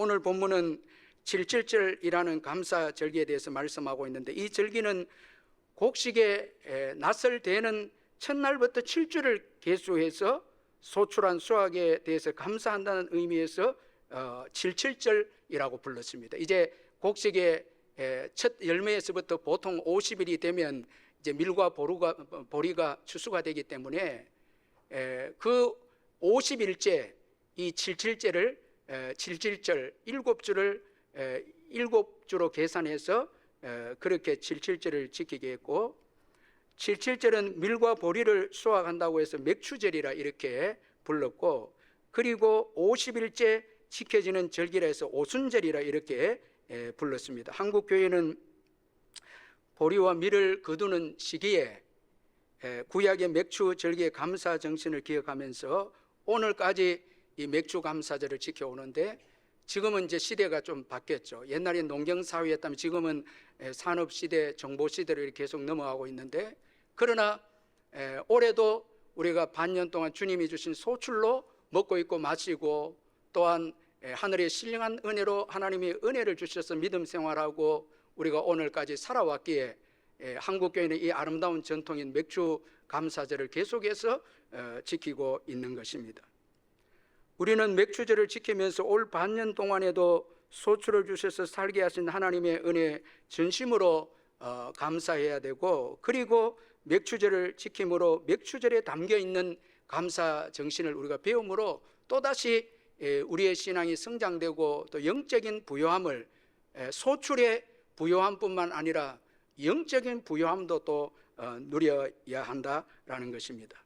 오늘 본문은 7.7절이라는 감사절기에 대해서 말씀하고 있는데, 이 절기는 곡식의 낫을 대는 첫날부터 7주를 계수해서 소출한 수확에 대해서 감사한다는 의미에서 7.7절이라고 불렀습니다. 이제 곡식의 첫 열매에서부터 보통 50일이 되면 이제 밀과 보리가 추수가 되기 때문에 그 50일째 이 7.7절을 7.7절 7주를 7주로 계산해서 그렇게 7.7절을 지키게 했고, 7.7절은 밀과 보리를 수확한다고 해서 맥추절이라 이렇게 불렀고, 그리고 50일째 지켜지는 절기라 해서 오순절이라 이렇게 불렀습니다. 한국 교회는 보리와 밀을 거두는 시기에 구약의 맥추 절기의 감사 정신을 기억하면서 오늘까지 이 맥추 감사절을 지켜오는데, 지금은 이제 시대가 좀 바뀌었죠. 옛날에 농경 사회였다면 지금은 산업 시대, 정보 시대로 이렇게 계속 넘어가고 있는데, 그러나 올해도 우리가 반년 동안 주님이 주신 소출로 먹고 있고 마시고, 또한 하늘의 신령한 은혜로 하나님이 은혜를 주셔서 믿음 생활하고 우리가 오늘까지 살아왔기에 한국교회는 이 아름다운 전통인 맥주 감사절을 계속해서 지키고 있는 것입니다. 우리는 맥주절을 지키면서 올 반년 동안에도 소출을 주셔서 살게 하신 하나님의 은혜 진심으로 감사해야 되고, 그리고 맥주절을 지킴으로 맥주절에 담겨있는 감사 정신을 우리가 배움으로 또다시 우리의 신앙이 성장되고, 또 영적인 부요함을, 소출의 부요함뿐만 아니라 영적인 부요함도 또 누려야 한다라는 것입니다.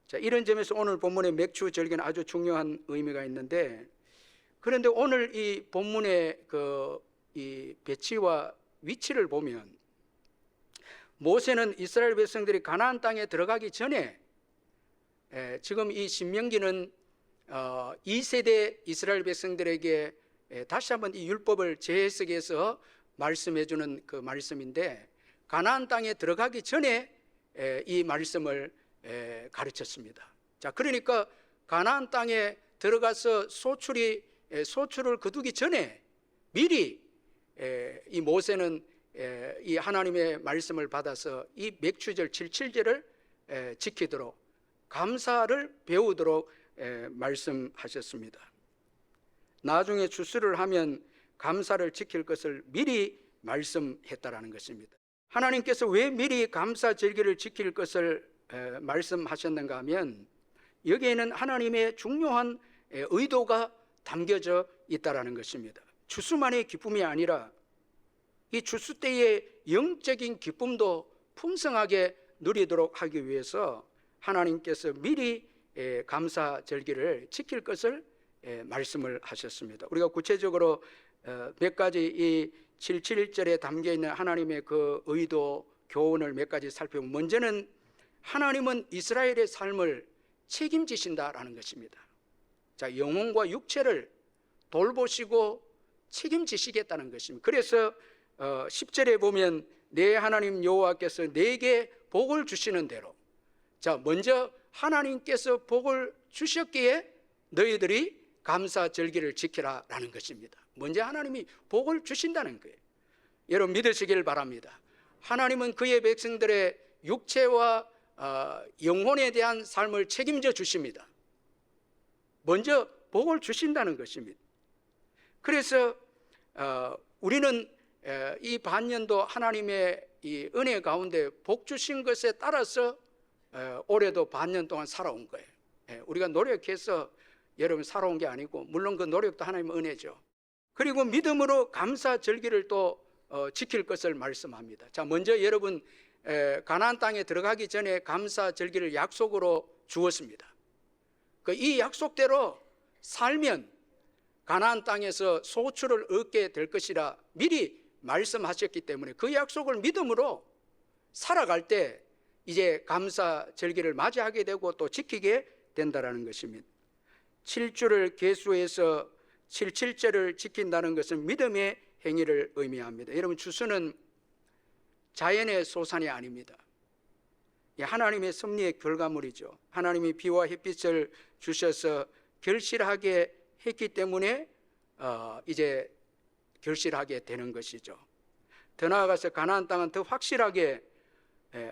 자, 이런 점에서 오늘 본문의 맥주 절기는 아주 중요한 의미가 있는데, 그런데 오늘 이 본문의 이 배치와 위치를 보면, 모세는 이스라엘 백성들이 가나안 땅에 들어가기 전에, 지금 이 신명기는 2세대 이스라엘 백성들에게 다시 한번 이 율법을 재해석해서 말씀해 주는 그 말씀인데, 가나안 땅에 들어가기 전에 이 말씀을 가르쳤습니다. 자, 그러니까 가나안 땅에 들어가서 소출을 거두기 전에 미리 이 모세는 이 하나님의 말씀을 받아서 이 맥추절 7.7절을 지키도록, 감사를 배우도록 말씀하셨습니다. 나중에 추수를 하면 감사를 지킬 것을 미리 말씀했다라는 것입니다. 하나님께서 왜 미리 감사 절기를 지킬 것을 말씀하셨는가 하면, 여기에는 하나님의 중요한 의도가 담겨져 있다라는 것입니다. 추수만의 기쁨이 아니라 이 추수 때의 영적인 기쁨도 풍성하게 누리도록 하기 위해서 하나님께서 미리 감사 절기를 지킬 것을 말씀을 하셨습니다. 우리가 구체적으로 몇 가지 이 7.7절에 담겨있는 하나님의 그 의도, 교훈을 몇 가지 살펴보면, 먼저는 하나님은 이스라엘의 삶을 책임지신다라는 것입니다. 자, 영혼과 육체를 돌보시고 책임지시겠다는 것입니다. 그래서 10절에 보면 내 하나님 여호와께서 내게 복을 주시는 대로, 자, 먼저 하나님께서 복을 주셨기에 너희들이 감사 절기를 지키라라는 것입니다. 먼저 하나님이 복을 주신다는 거예요. 여러분 믿으시길 바랍니다. 하나님은 그의 백성들의 육체와 영혼에 대한 삶을 책임져 주십니다. 먼저 복을 주신다는 것입니다. 그래서 우리는 이 반년도 하나님의 이 은혜 가운데 복 주신 것에 따라서 올해도 반년 동안 살아온 거예요. 우리가 노력해서 여러분 살아온 게 아니고, 물론 그 노력도 하나님의 은혜죠. 그리고 믿음으로 감사 절기를 또 지킬 것을 말씀합니다. 자, 먼저 여러분 가나안 땅에 들어가기 전에 감사 절기를 약속으로 주었습니다. 이 약속대로 살면 가나안 땅에서 소출을 얻게 될 것이라 미리 말씀하셨기 때문에 그 약속을 믿음으로 살아갈 때 이제 감사 절기를 맞이하게 되고 또 지키게 된다라는 것입니다. 7주를 계수해서 7.7절을 지킨다는 것은 믿음의 행위를 의미합니다. 여러분, 추수는 자연의 소산이 아닙니다. 하나님의 섭리의 결과물이죠. 하나님이 비와 햇빛을 주셔서 결실하게 했기 때문에 이제 결실하게 되는 것이죠. 더 나아가서 가나안 땅은 더 확실하게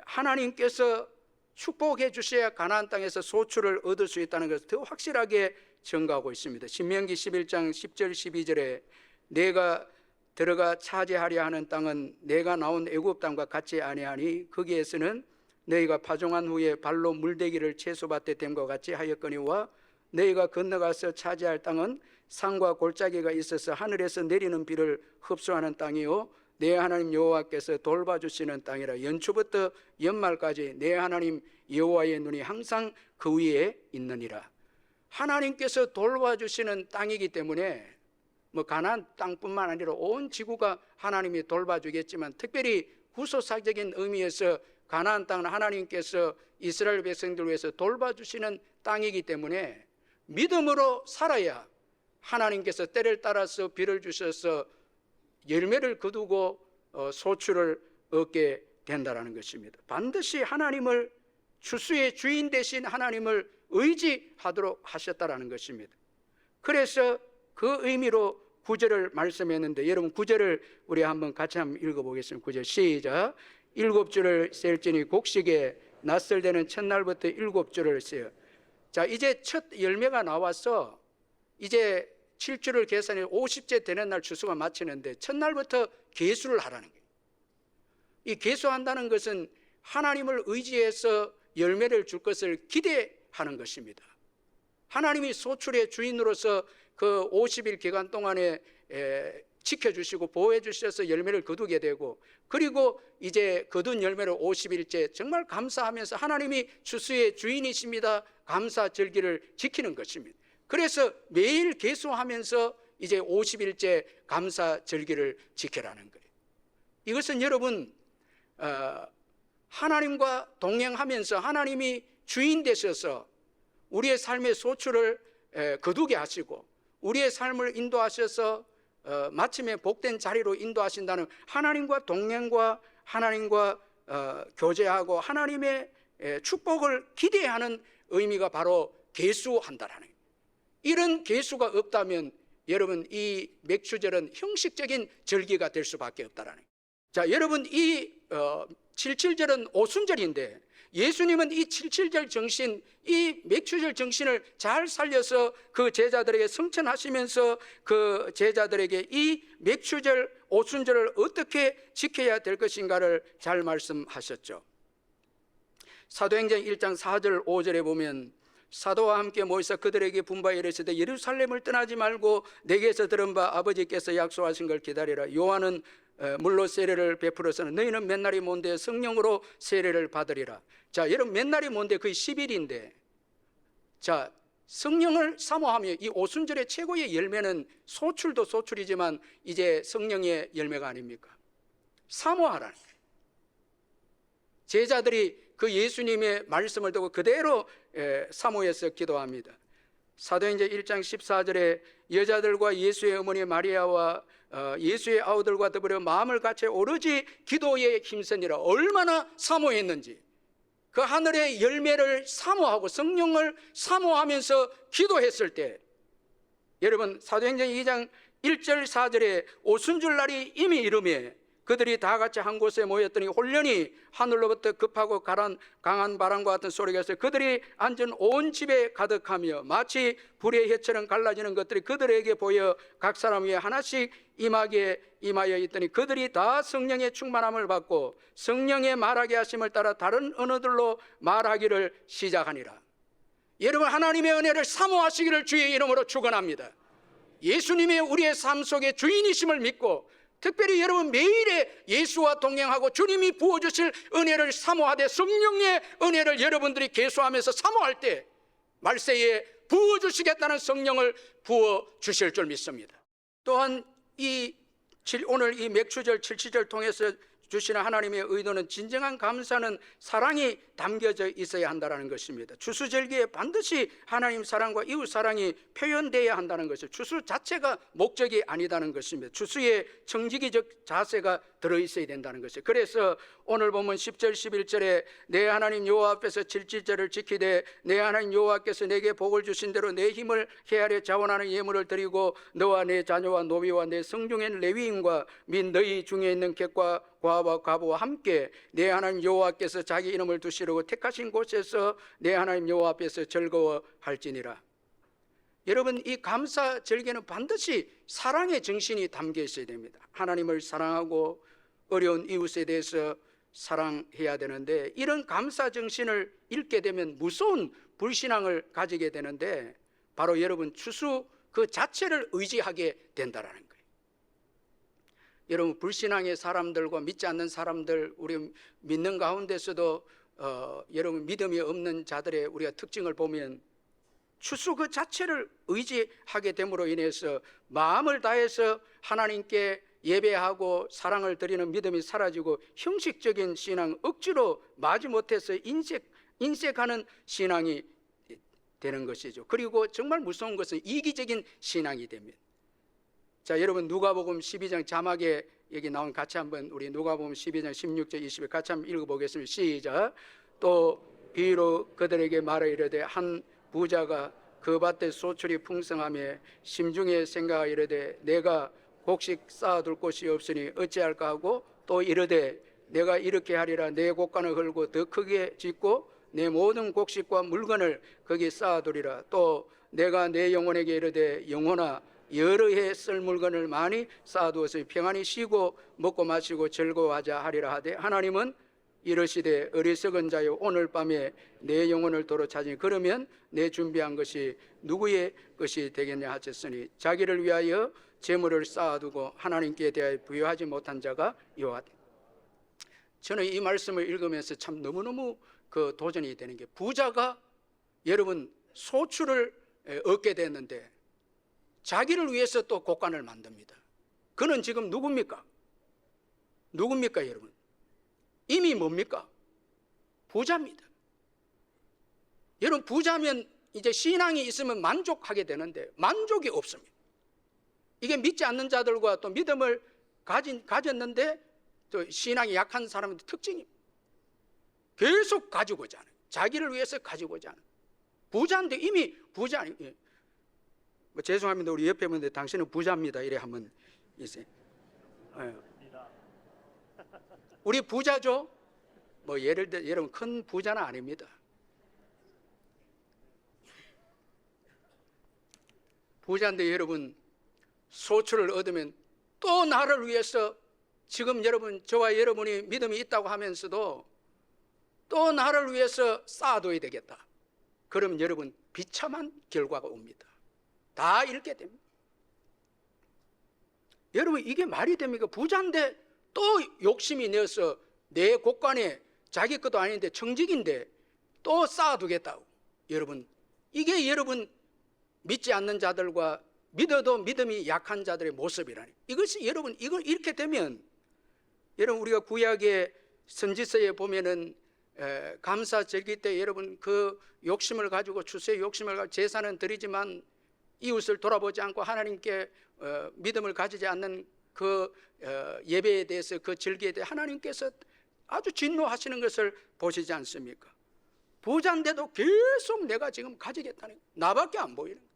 하나님께서 축복해 주셔야 가나안 땅에서 소출을 얻을 수 있다는 것을 더 확실하게 증거하고 있습니다. 신명기 11장 10절 12절에 내가 들어가 차지하려 하는 땅은 내가 나온 애굽 땅과 같지 아니하니 거기에서는 너희가 파종한 후에 발로 물대기를 채소밭에 댐과 같이 하였거니와 너희가 건너가서 차지할 땅은 산과 골짜기가 있어서 하늘에서 내리는 비를 흡수하는 땅이요 내 하나님 여호와께서 돌봐주시는 땅이라. 연초부터 연말까지 내 하나님 여호와의 눈이 항상 그 위에 있느니라. 하나님께서 돌봐주시는 땅이기 때문에 가나안 땅뿐만 아니라 온 지구가 하나님이 돌봐주겠지만 특별히 후소사적인 의미에서 가나안 땅은 하나님께서 이스라엘 백성들을 위해서 돌봐주시는 땅이기 때문에 믿음으로 살아야 하나님께서 때를 따라서 비를 주셔서 열매를 거두고 소출을 얻게 된다는 것입니다. 반드시 하나님을 추수의 주인 되신 하나님을 의지하도록 하셨다는 것입니다. 그래서 그 의미로 9절을 말씀했는데 여러분 9절을 우리 한번 같이 한번 읽어보겠습니다. 9절 시작. 7줄을 셀지니 곡식에 낯설 때는 첫날부터 7줄을 세요. 자, 이제 첫 열매가 나와서 이제 7주를 계산해 50째 되는 날 추수가 마치는데 첫날부터 계수를 하라는 거예요. 이 계수한다는 것은 하나님을 의지해서 열매를 줄 것을 기대하는 것입니다. 하나님이 소출의 주인으로서 그 50일 기간 동안에 지켜주시고 보호해 주셔서 열매를 거두게 되고 그리고 이제 거둔 열매를 50일째 정말 감사하면서 하나님이 추수의 주인이십니다. 감사 절기를 지키는 것입니다. 그래서 매일 계수하면서 이제 50일째 감사 절기를 지켜라는 거예요. 이것은 여러분 하나님과 동행하면서 하나님이 주인 되셔서 우리의 삶의 소출을 거두게 하시고 우리의 삶을 인도하셔서 마침에 복된 자리로 인도하신다는 하나님과 동행과 하나님과 교제하고 하나님의 축복을 기대하는 의미가 바로 계수한다라는 거예요. 이런 계수가 없다면 여러분 이 맥추절은 형식적인 절기가 될 수밖에 없다라는 거예요. 자, 여러분 이 77절은 오순절인데 예수님은 이 77절 정신, 이 맥추절 정신을 잘 살려서 그 제자들에게 성천하시면서 그 제자들에게 이 맥추절, 오순절을 어떻게 지켜야 될 것인가를 잘 말씀하셨죠. 사도행전 1장 4절 5절에 보면 사도와 함께 모이사 그들에게 분바에 이르시되 예루살렘을 떠나지 말고 내게서 들은 바 아버지께서 약속하신 걸 기다리라. 요한은 물로 세례를 베풀어서는 너희는 몇 날이 뭔데 성령으로 세례를 받으리라. 자, 여러분 몇 날이 뭔데 거의 10일인데 자, 성령을 사모하며 이 오순절의 최고의 열매는 소출도 소출이지만 이제 성령의 열매가 아닙니까? 사모하라는 거예요. 제자들이 그 예수님의 말씀을 듣고 그대로 사모해서 기도합니다. 사도행전 1장 14절에 여자들과 예수의 어머니 마리아와 예수의 아우들과 더불어 마음을 같이 오로지 기도에 힘쓰니라. 얼마나 사모했는지 그 하늘의 열매를 사모하고 성령을 사모하면서 기도했을 때 여러분 사도행전 2장 1절 4절에 오순절 날이 이미 이르매 그들이 다 같이 한 곳에 모였더니 홀련히 하늘로부터 급하고 강한 바람과 같은 소리가 있어요. 그들이 앉은 온 집에 가득하며 마치 불의 혀처럼 갈라지는 것들이 그들에게 보여 각 사람 위에 하나씩 임하여 있더니 그들이 다 성령의 충만함을 받고 성령의 말하게 하심을 따라 다른 언어들로 말하기를 시작하니라. 여러분 하나님의 은혜를 사모하시기를 주의 이름으로 축원합니다. 예수님의 우리의 삶 속에 주인이심을 믿고 특별히 여러분 매일에 예수와 동행하고 주님이 부어주실 은혜를 사모하되 성령의 은혜를 여러분들이 계수하면서 사모할 때 말세에 부어주시겠다는 성령을 부어주실 줄 믿습니다. 또한 오늘 이 맥추절 77절 통해서 주시는 하나님의 의도는 진정한 감사는 사랑이 담겨져 있어야 한다는 것입니다. 추수절기에 반드시 하나님 사랑과 이웃 사랑이 표현되어야 한다는 것이죠. 추수 자체가 목적이 아니다는 것입니다. 추수의 정직이적 자세가 들어있어야 된다는 것이에요. 그래서 오늘 보면 10절 11절에 내 하나님 여호와 앞에서 칠칠절을 지키되 내 하나님 여호와께서 내게 복을 주신 대로 내 힘을 헤아려 자원하는 예물을 드리고 너와 내 자녀와 노비와 내 성중엔 레위인과 및 너희 중에 있는 객과 과와 과부와 함께 내 하나님 여호와께서 자기 이름을 두시려고 택하신 곳에서 내 하나님 여호와 앞에서 즐거워할지니라. 여러분, 이 감사 절개는 반드시 사랑의 정신이 담겨 있어야 됩니다. 하나님을 사랑하고 어려운 이웃에 대해서 사랑해야 되는데, 이런 감사 정신을 잃게 되면 무서운 불신앙을 가지게 되는데, 바로 여러분 추수 그 자체를 의지하게 된다라는 거예요. 여러분, 불신앙의 사람들과 믿지 않는 사람들, 우리 믿는 가운데서도 여러분 믿음이 없는 자들의 우리가 특징을 보면 추수 그 자체를 의지하게 됨으로 인해서 마음을 다해서 하나님께 예배하고 사랑을 드리는 믿음이 사라지고 형식적인 신앙, 억지로 마지못해서 인색하는 신앙이 되는 것이죠. 그리고 정말 무서운 것은 이기적인 신앙이 됩니다. 자, 여러분 누가복음 12장 자막에 여기 나온 같이 한번 우리 누가복음 12장 16절 20절 같이 한번 읽어보겠습니다. 시작. 또 비유로 그들에게 말하 이르되 한 부자가 그 밭에 소출이 풍성하며 심중에 생각하 이르되 내가 곡식 쌓아둘 곳이 없으니 어찌할까 하고 또 이르되 내가 이렇게 하리라 내 곡간을 헐고 더 크게 짓고 내 모든 곡식과 물건을 거기 쌓아두리라. 또 내가 내 영혼에게 이르되 영혼아 여러 해 쓸 물건을 많이 쌓아두어서 평안히 쉬고 먹고 마시고 즐거워하자 하리라 하되 하나님은 이르시되 어리석은 자여 오늘 밤에 내 영혼을 도로 찾으니 그러면 내 준비한 것이 누구의 것이 되겠냐 하셨으니 자기를 위하여 재물을 쌓아두고 하나님께 대하여 부여하지 못한 자가 여호와되. 저는 이 말씀을 읽으면서 참 너무너무 그 도전이 되는 게, 부자가 여러분 소출을 얻게 됐는데 자기를 위해서 또 곡간을 만듭니다. 그는 지금 누굽니까? 누굽니까 여러분? 이미 뭡니까? 부자입니다. 여러분, 부자면 이제 신앙이 있으면 만족하게 되는데 만족이 없습니다. 이게 믿지 않는 자들과 또 믿음을 가졌는데 또 신앙이 약한 사람의 특징입니다. 계속 가지고자 하는, 자기를 위해서 가지고자 하는. 부자인데 이미 부자 아니, 뭐 죄송합니다. 우리 옆에 분들 당신은 부자입니다. 이래 하면 이제 우리 부자죠? 뭐 예를 들어 여러분 큰 부자는 아닙니다. 부자인데 여러분 소출을 얻으면 또 나를 위해서, 지금 여러분 저와 여러분이 믿음이 있다고 하면서도 또 나를 위해서 쌓아둬야 되겠다. 그러면 여러분 비참한 결과가 옵니다. 다 잃게 됩니다. 여러분 이게 말이 됩니까? 부자인데 또 욕심이 내어서 내 곳간에 자기 것도 아닌데 청직인데 또 쌓아두겠다고. 여러분 이게 여러분 믿지 않는 자들과 믿어도 믿음이 약한 자들의 모습이라니. 이것이 여러분 이렇게 되면 여러분 우리가 구약의 선지서에 보면은 감사 절기 때 여러분 그 욕심을 가지고 추수의 욕심을 가지고 제사는 드리지만 이웃을 돌아보지 않고 하나님께 믿음을 가지지 않는 그 예배에 대해서 그 절기에 대해 하나님께서 아주 진노하시는 것을 보시지 않습니까? 부자인데도 계속 내가 지금 가지겠다는, 나밖에 안 보이는 거예요.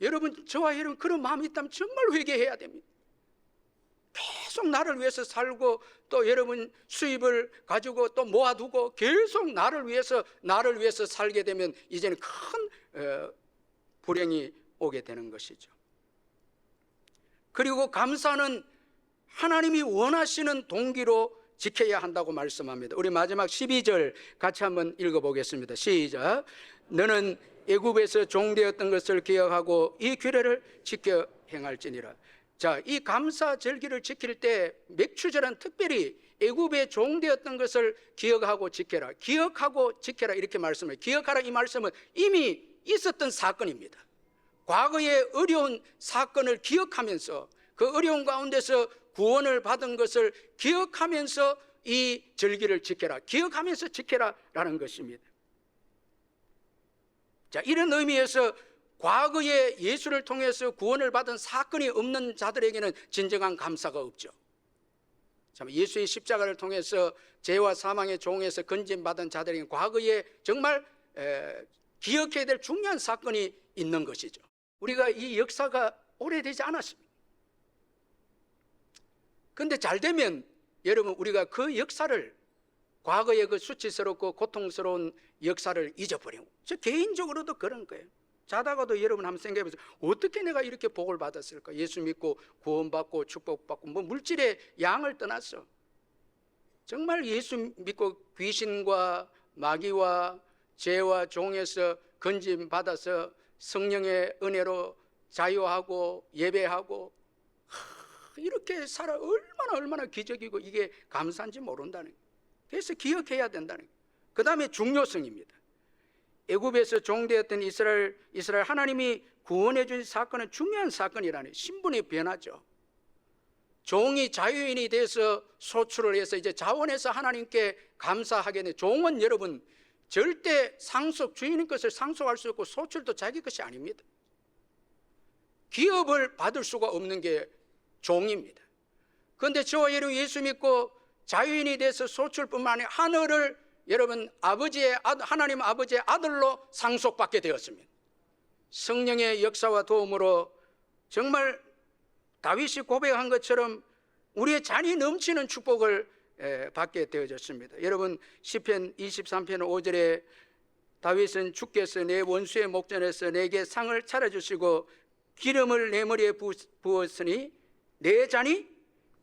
여러분 저와 여러분 그런 마음이 있다면 정말 회개해야 됩니다. 계속 나를 위해서 살고 또 여러분 수입을 가지고 또 모아두고 계속 나를 위해서 살게 되면 이제는 큰 불행이 오게 되는 것이죠. 그리고 감사는 하나님이 원하시는 동기로 지켜야 한다고 말씀합니다. 우리 마지막 12절 같이 한번 읽어보겠습니다. 시작. 너는 애굽에서 종되었던 것을 기억하고 이 규례를 지켜 행할지니라. 자, 이 감사 절기를 지킬 때 맥추절은 특별히 애굽에 종되었던 것을 기억하고 지켜라. 기억하고 지켜라 이렇게 말씀해요. 기억하라 이 말씀은 이미 있었던 사건입니다. 과거의 어려운 사건을 기억하면서 그 어려운 가운데서 구원을 받은 것을 기억하면서 이 절기를 지켜라. 기억하면서 지켜라라는 것입니다. 자, 이런 의미에서 과거에 예수를 통해서 구원을 받은 사건이 없는 자들에게는 진정한 감사가 없죠. 참, 예수의 십자가를 통해서 죄와 사망의 종에서 건진받은 자들에게는 과거에 정말 기억해야 될 중요한 사건이 있는 것이죠. 우리가 이 역사가 오래되지 않았습니다. 그런데 잘 되면 여러분, 우리가 그 역사를, 과거의 그 수치스럽고 고통스러운 역사를 잊어버리고, 저 개인적으로도 그런 거예요. 자다가도 여러분 한번 생각해 보세요. 어떻게 내가 이렇게 복을 받았을까? 예수 믿고 구원받고 축복받고 뭐 물질의 양을 떠났어. 정말 예수 믿고 귀신과 마귀와 죄와 종에서 건짐받아서 성령의 은혜로 자유하고 예배하고 이렇게 살아 얼마나 기적이고 이게 감사한지 모른다는 거예요. 그래서 기억해야 된다는 거예요. 그 다음에 중요성입니다. 애굽에서 종되었던 이스라엘 하나님이 구원해 준 사건은 중요한 사건이라는 신분의 변화죠. 종이 자유인이 돼서 소출을 해서 이제 자원해서 하나님께 감사하게 된 종은 여러분 절대 주인의 것을 상속할 수 없고 소출도 자기 것이 아닙니다. 기업을 받을 수가 없는 게 종입니다. 그런데 저와 여러분 예수 믿고 자유인이 돼서 소출뿐만 아니라 하늘을 여러분 하나님 아버지의 아들로 상속받게 되었습니다. 성령의 역사와 도움으로 정말 다윗이 고백한 것처럼 우리의 잔이 넘치는 축복을 받게 되어졌습니다. 여러분 시편 23편 5절에 다윗은 주께서 내 원수의 목전에서 내게 상을 차려주시고 기름을 내 머리에 부었으니 내 잔이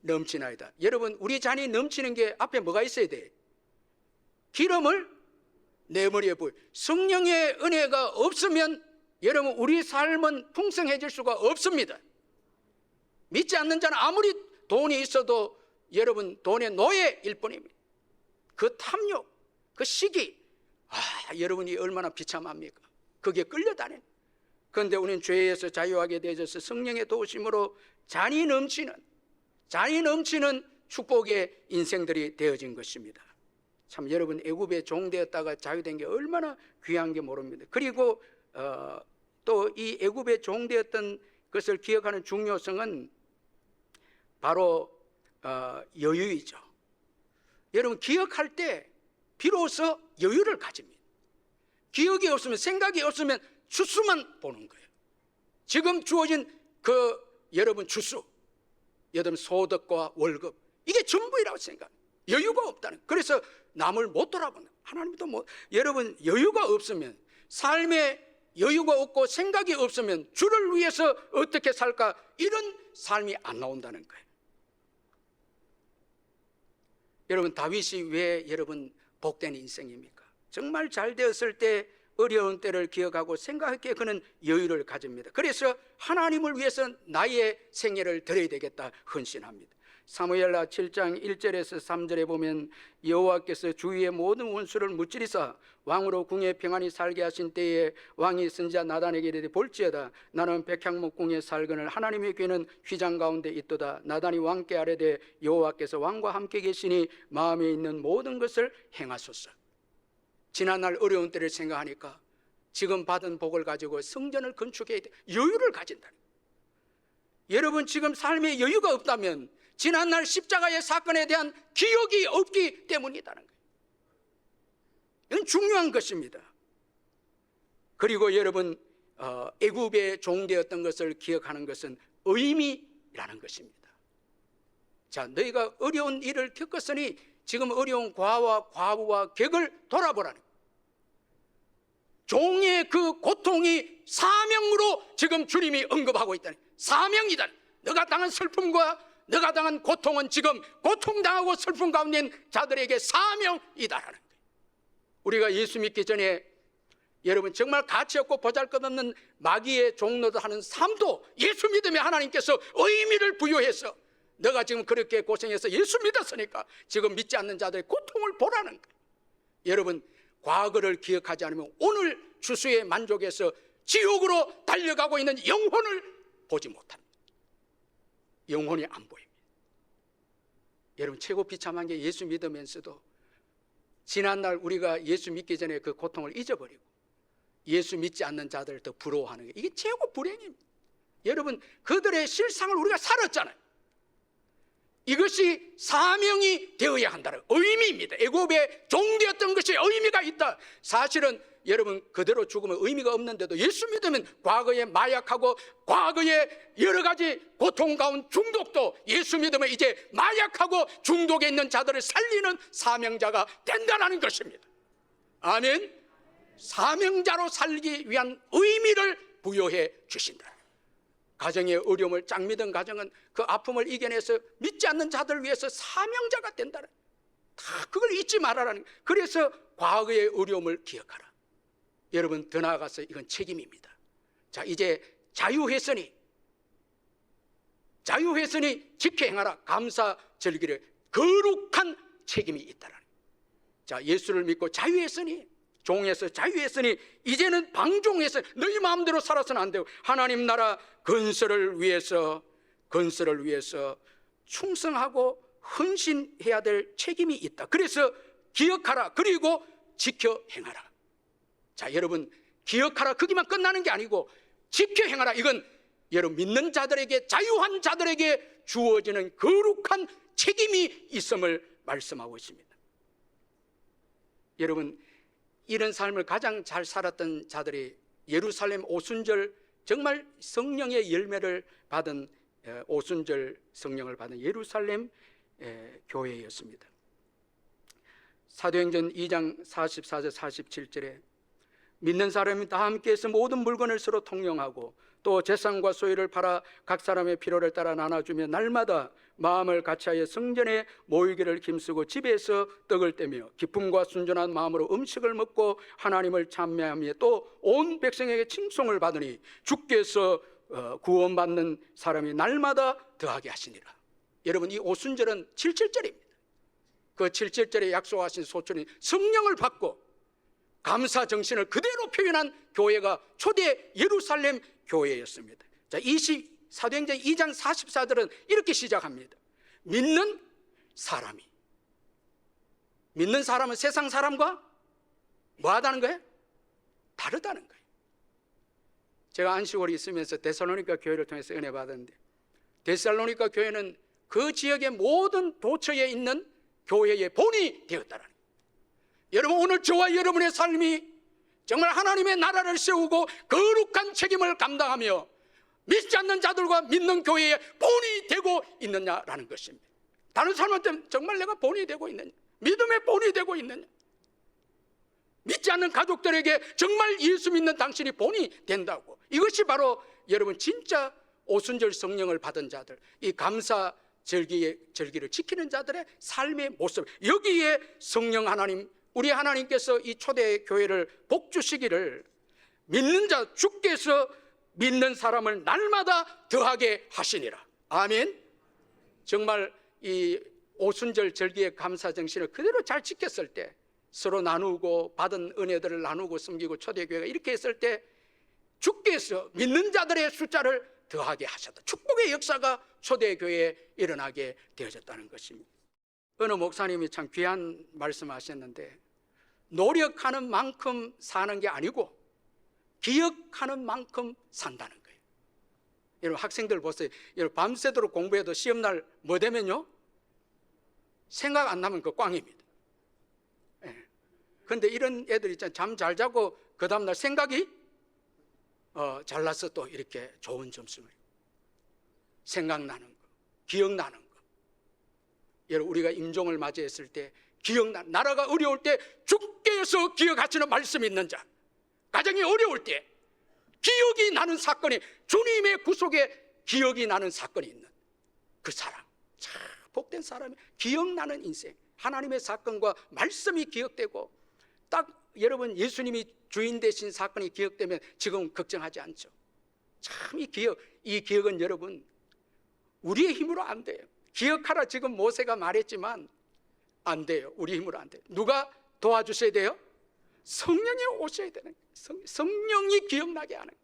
넘치나이다. 여러분 우리 잔이 넘치는 게 앞에 뭐가 있어야 돼? 기름을 내 머리에 부어. 성령의 은혜가 없으면 여러분 우리 삶은 풍성해질 수가 없습니다. 믿지 않는 자는 아무리 돈이 있어도 여러분 돈의 노예일 뿐입니다. 그 탐욕, 그 시기, 여러분이 얼마나 비참합니까? 그게 끌려다니는. 그런데 우리는 죄에서 자유하게 되어져서 성령의 도우심으로 잔이 넘치는 축복의 인생들이 되어진 것입니다. 참 여러분 애굽에 종되었다가 자유된 게 얼마나 귀한 게 모릅니다. 그리고 또 이 애굽에 종되었던 것을 기억하는 중요성은 바로 여유이죠. 여러분 기억할 때 비로소 여유를 가집니다. 기억이 없으면 생각이 없으면 추수만 보는 거예요. 지금 주어진 그 여러분 추수, 여러분 소득과 월급 이게 전부이라고 생각합니다. 여유가 없다는 거예요. 그래서 남을 못 돌아본다. 하나님도 여러분 여유가 없으면 삶에 여유가 없고 생각이 없으면 주를 위해서 어떻게 살까 이런 삶이 안 나온다는 거예요. 여러분 다윗이 왜 여러분 복된 인생입니까? 정말 잘 되었을 때 어려운 때를 기억하고 생각했기에 그는 여유를 가집니다. 그래서 하나님을 위해서 나의 생애를 드려야 되겠다 헌신합니다. 사무엘하 7장 1절에서 3절에 보면 여호와께서 주위의 모든 원수를 무찌르사 왕으로 궁에 평안히 살게 하신 때에 왕이 선지자 나단에게 이르되 볼지어다 나는 백향목 궁에 살거늘 하나님의 귀는 휘장 가운데 있도다. 나단이 왕께 아뢰되 여호와께서 왕과 함께 계시니 마음에 있는 모든 것을 행하소서. 지난날 어려운 때를 생각하니까 지금 받은 복을 가지고 성전을 건축해야 돼. 여유를 가진다. 여러분 지금 삶에 여유가 없다면 지난날 십자가의 사건에 대한 기억이 없기 때문이라는 거예요. 이건 중요한 것입니다. 그리고 여러분 애굽의 종되었던 것을 기억하는 것은 의미라는 것입니다. 자, 너희가 어려운 일을 겪었으니 지금 어려운 과와 과부와 객을 돌아보라는 거예요. 종의 그 고통이 사명으로 지금 주님이 언급하고 있다는 거예요. 사명이다. 너가 당한 슬픔과 너가 당한 고통은 지금 고통당하고 슬픔 가운데 있는 자들에게 사명이다라는 거예요. 우리가 예수 믿기 전에 여러분 정말 가치 없고 보잘것없는 마귀의 종로를 하는 삶도 예수 믿으면 하나님께서 의미를 부여해서 너가 지금 그렇게 고생해서 예수 믿었으니까 지금 믿지 않는 자들의 고통을 보라는 거예요. 여러분 과거를 기억하지 않으면 오늘 주수의 만족에서 지옥으로 달려가고 있는 영혼을 보지 못합니다. 영혼이 안 보입니다. 여러분 최고 비참한 게 예수 믿으면서도 지난날 우리가 예수 믿기 전에 그 고통을 잊어버리고 예수 믿지 않는 자들을 더 부러워하는 게 이게 최고 불행입니다. 여러분, 그들의 실상을 우리가 살았잖아요. 이것이 사명이 되어야 한다는 의미입니다. 애굽의 종되었던 것이 의미가 있다. 사실은 여러분, 그대로 죽으면 의미가 없는데도 예수 믿으면 과거에 마약하고 과거에 여러 가지 고통 가운 중독도 예수 믿으면 이제 마약하고 중독에 있는 자들을 살리는 사명자가 된다는 것입니다. 아멘. 사명자로 살기 위한 의미를 부여해 주신다. 가정의 어려움을 짝 믿은 가정은 그 아픔을 이겨내서 믿지 않는 자들을 위해서 사명자가 된다는, 다 그걸 잊지 말아라는. 그래서 과거의 어려움을 기억하라. 여러분, 더 나아가서 이건 책임입니다. 자, 이제 자유했으니 지켜 행하라. 감사 절기를 거룩한 책임이 있다라는. 자, 예수를 믿고 자유했으니, 종에서 자유했으니 이제는 방종에서 너희 마음대로 살아서는 안 되고 하나님 나라 건설을 위해서 충성하고 헌신해야 될 책임이 있다. 그래서 기억하라. 그리고 지켜 행하라. 자, 여러분, 기억하라 거기만 끝나는 게 아니고 지켜 행하라. 이건 여러분 믿는 자들에게, 자유한 자들에게 주어지는 거룩한 책임이 있음을 말씀하고 있습니다. 여러분, 이런 삶을 가장 잘 살았던 자들이 예루살렘 오순절, 정말 성령의 열매를 받은 오순절 성령을 받은 예루살렘 교회였습니다. 사도행전 2장 44절 47절에 믿는 사람이 다 함께해서 모든 물건을 서로 통용하고 또 재산과 소유를 팔아 각 사람의 필요를 따라 나눠주며 날마다 마음을 같이하여 성전에 모이기를 힘쓰고 집에서 떡을 떼며 기쁨과 순전한 마음으로 음식을 먹고 하나님을 찬미하며 또 온 백성에게 칭송을 받으니 주께서 구원받는 사람이 날마다 더하게 하시니라. 여러분, 이 오순절은 77절입니다. 그 77절에 약속하신 소천이 성령을 받고 감사 정신을 그대로 표현한 교회가 초대 예루살렘 교회였습니다. 자, 사도행전 2장 44절은 이렇게 시작합니다. 믿는 사람은 세상 사람과 뭐하다는 거예요? 다르다는 거예요. 제가 안식월이 있으면서 데살로니가 교회를 통해서 은혜 받았는데, 데살로니가 교회는 그 지역의 모든 도처에 있는 교회의 본이 되었다라는 거예요. 여러분, 오늘 저와 여러분의 삶이 정말 하나님의 나라를 세우고 거룩한 책임을 감당하며 믿지 않는 자들과 믿는 교회의 본이 되고 있느냐라는 것입니다. 다른 사람한테 정말 내가 본이 되고 있느냐, 믿음의 본이 되고 있느냐, 믿지 않는 가족들에게 정말 예수 믿는 당신이 본이 된다고. 이것이 바로 여러분 진짜 오순절 성령을 받은 자들, 이 감사 절기를 지키는 자들의 삶의 모습, 여기에 성령 하나님, 우리 하나님께서 이 초대 교회를 복 주시기를, 믿는 자 주께서 믿는 사람을 날마다 더하게 하시니라. 아멘. 정말 이 오순절 절기의 감사 정신을 그대로 잘 지켰을 때, 서로 나누고 받은 은혜들을 나누고 섬기고 초대교회가 이렇게 했을 때 주께서 믿는 자들의 숫자를 더하게 하셨다. 축복의 역사가 초대교회에 일어나게 되어졌다는 것입니다. 어느 목사님이 참 귀한 말씀하셨는데, 노력하는 만큼 사는 게 아니고 기억하는 만큼 산다는 거예요. 여러분, 학생들 보세요. 여러분, 밤새도록 공부해도 시험날 뭐 되면요? 생각 안 나면 그 꽝입니다. 그런데 이런 애들 있잖아요. 잠 잘 자고 그 다음날 생각이 잘나서 또 이렇게 좋은 점수를, 생각나는 거, 기억나는 거. 여러분, 우리가 임종을 맞이했을 때 나라가 어려울 때 주께서 기억하시는 말씀이 있는 자, 가정이 어려울 때 기억이 나는 사건이, 주님의 구속에 기억이 나는 사건이 있는 그 사람, 참 복된 사람이, 기억나는 인생, 하나님의 사건과 말씀이 기억되고, 딱 여러분 예수님이 주인 되신 사건이 기억되면 지금 걱정하지 않죠. 참 이 기억은 여러분 우리의 힘으로 안 돼요. 기억하라 지금 모세가 말했지만 안 돼요. 우리 힘으로 안 돼요. 누가 도와주셔야 돼요? 성령이 오셔야 되는 거예요. 성령이 기억나게 하는 거예요.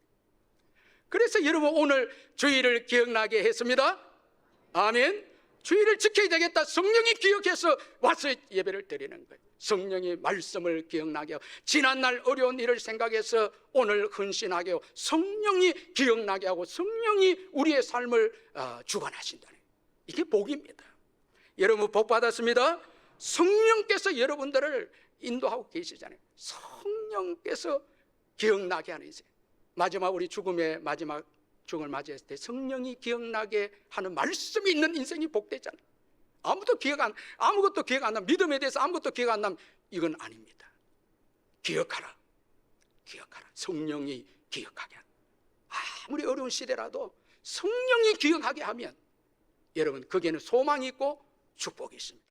그래서 여러분 오늘 주일을 기억나게 했습니다. 아멘. 주의를 지켜야 되겠다. 성령이 기억해서 와서 예배를 드리는 거예요. 성령이 말씀을 기억나게 하고, 지난날 어려운 일을 생각해서 오늘 헌신하게 하고, 성령이 기억나게 하고, 성령이 우리의 삶을 주관하신다는 거예요. 이게 복입니다. 여러분 복 받았습니다. 성령께서 여러분들을 인도하고 계시잖아요. 성령께서 기억나게 하는 인생. 마지막 우리 죽음의 마지막 죽음을 맞이했을 때 성령이 기억나게 하는 말씀이 있는 인생이 복되잖아요. 아무것도 기억 안 나면, 믿음에 대해서 아무것도 기억 안 나면 이건 아닙니다. 기억하라. 성령이 기억하게 하는. 아무리 어려운 시대라도 성령이 기억하게 하면 여러분 거기에는 소망이 있고 축복이 있습니다.